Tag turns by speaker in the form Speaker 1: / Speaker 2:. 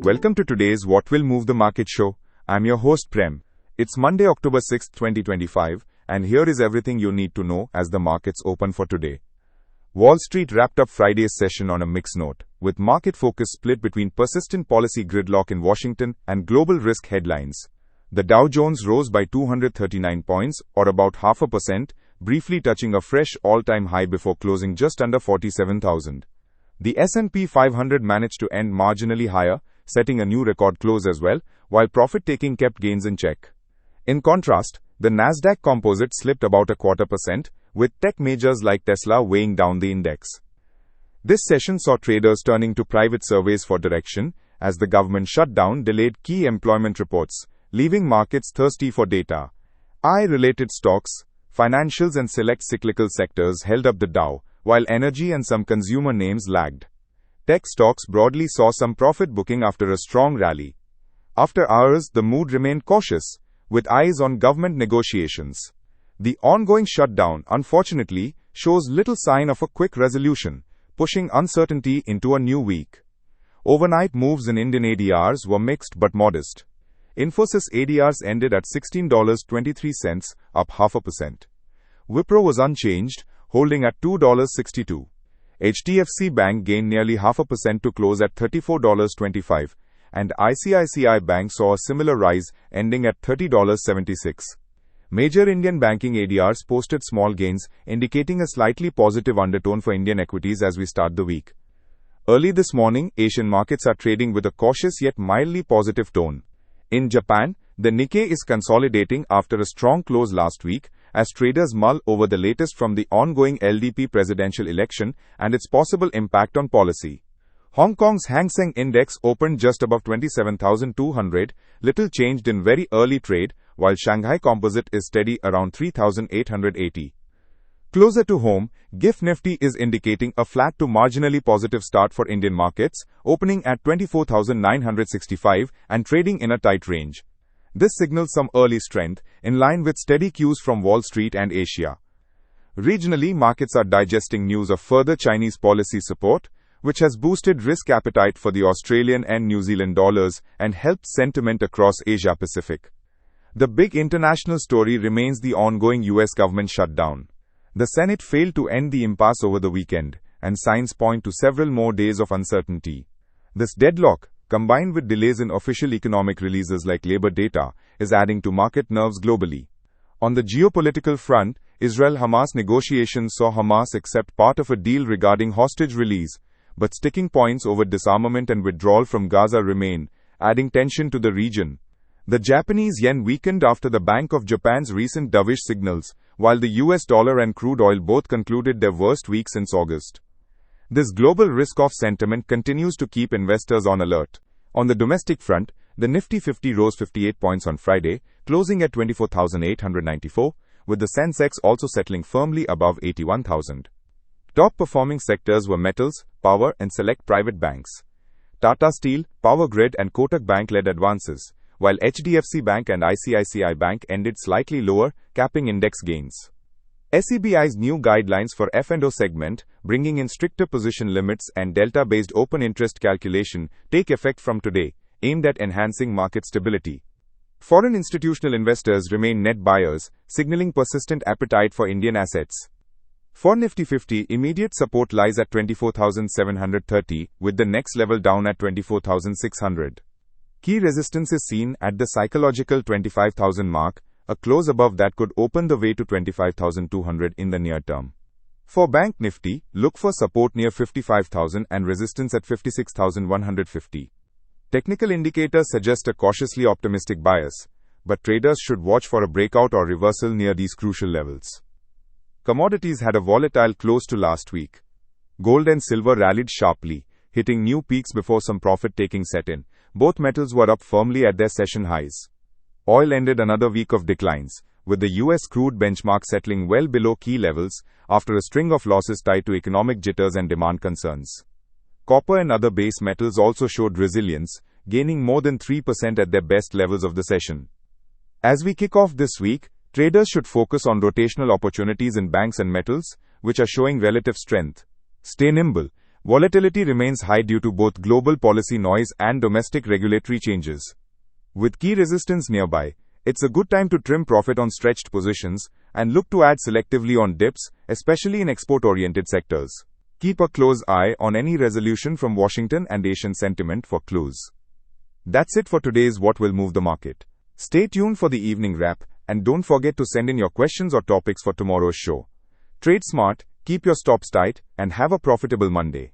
Speaker 1: Welcome to today's What Will Move the Market show. I'm your host Prem. It's Monday, October 6, 2025, and here is everything you need to know as the markets open for today. Wall Street wrapped up Friday's session on a mixed note, with market focus split between persistent policy gridlock in Washington and global risk headlines. The Dow Jones rose by 239 points, or about 0.5%, briefly touching a fresh all-time high before closing just under 47,000. The S&P 500 managed to end marginally higher, setting a new record close as well, while profit-taking kept gains in check. In contrast, the Nasdaq Composite slipped about 0.25%, with tech majors like Tesla weighing down the index. This session saw traders turning to private surveys for direction, as the government shutdown delayed key employment reports, leaving markets thirsty for data. AI-related stocks, financials and select cyclical sectors held up the Dow, while energy and some consumer names lagged. Tech stocks broadly saw some profit booking after a strong rally. After hours, the mood remained cautious, with eyes on government negotiations. The ongoing shutdown, unfortunately, shows little sign of a quick resolution, pushing uncertainty into a new week. Overnight moves in Indian ADRs were mixed but modest. Infosys ADRs ended at $16.23, up 0.5%. Wipro was unchanged, holding at $2.62. HDFC Bank gained nearly 0.5% to close at $34.25, and ICICI Bank saw a similar rise, ending at $30.76. Major Indian banking ADRs posted small gains, indicating a slightly positive undertone for Indian equities as we start the week. Early this morning, Asian markets are trading with a cautious yet mildly positive tone. In Japan, the Nikkei is consolidating after a strong close last week, as traders mull over the latest from the ongoing LDP presidential election and its possible impact on policy. Hong Kong's Hang Seng Index opened just above 27,200, little changed in very early trade, while Shanghai Composite is steady around 3,880. Closer to home, Gift Nifty is indicating a flat to marginally positive start for Indian markets, opening at 24,965 and trading in a tight range. This signals some early strength, in line with steady cues from Wall Street and Asia. Regionally, markets are digesting news of further Chinese policy support, which has boosted risk appetite for the Australian and New Zealand dollars and helped sentiment across Asia Pacific. The big international story remains the ongoing US government shutdown. The Senate failed to end the impasse over the weekend, and signs point to several more days of uncertainty. This deadlock, combined with delays in official economic releases like labor data, is adding to market nerves globally. On the geopolitical front, Israel-Hamas negotiations saw Hamas accept part of a deal regarding hostage release, but sticking points over disarmament and withdrawal from Gaza remain, adding tension to the region. The Japanese yen weakened after the Bank of Japan's recent dovish signals, while the US dollar and crude oil both concluded their worst week since August. This global risk-off sentiment continues to keep investors on alert. On the domestic front, the Nifty 50 rose 58 points on Friday, closing at 24,894, with the Sensex also settling firmly above 81,000. Top-performing sectors were metals, power, and select private banks. Tata Steel, Power Grid, and Kotak Bank led advances, while HDFC Bank and ICICI Bank ended slightly lower, capping index gains. SEBI's new guidelines for F&O segment, bringing in stricter position limits and delta-based open interest calculation, take effect from today, aimed at enhancing market stability. Foreign institutional investors remain net buyers, signaling persistent appetite for Indian assets. For Nifty 50, immediate support lies at 24,730, with the next level down at 24,600. Key resistance is seen at the psychological 25,000 mark. A close above that could open the way to 25,200 in the near term. For Bank Nifty, look for support near 55,000 and resistance at 56,150. Technical indicators suggest a cautiously optimistic bias, but traders should watch for a breakout or reversal near these crucial levels. Commodities had a volatile close to last week. Gold and silver rallied sharply, hitting new peaks before some profit-taking set in. Both metals were up firmly at their session highs. Oil ended another week of declines, with the US crude benchmark settling well below key levels after a string of losses tied to economic jitters and demand concerns. Copper and other base metals also showed resilience, gaining more than 3% at their best levels of the session. As we kick off this week, traders should focus on rotational opportunities in banks and metals, which are showing relative strength. Stay nimble. Volatility remains high due to both global policy noise and domestic regulatory changes. With key resistance nearby, it's a good time to trim profit on stretched positions and look to add selectively on dips, especially in export-oriented sectors. Keep a close eye on any resolution from Washington and Asian sentiment for clues. That's it for today's What Will Move the Market. Stay tuned for the evening wrap, and don't forget to send in your questions or topics for tomorrow's show. Trade smart, keep your stops tight, and have a profitable Monday.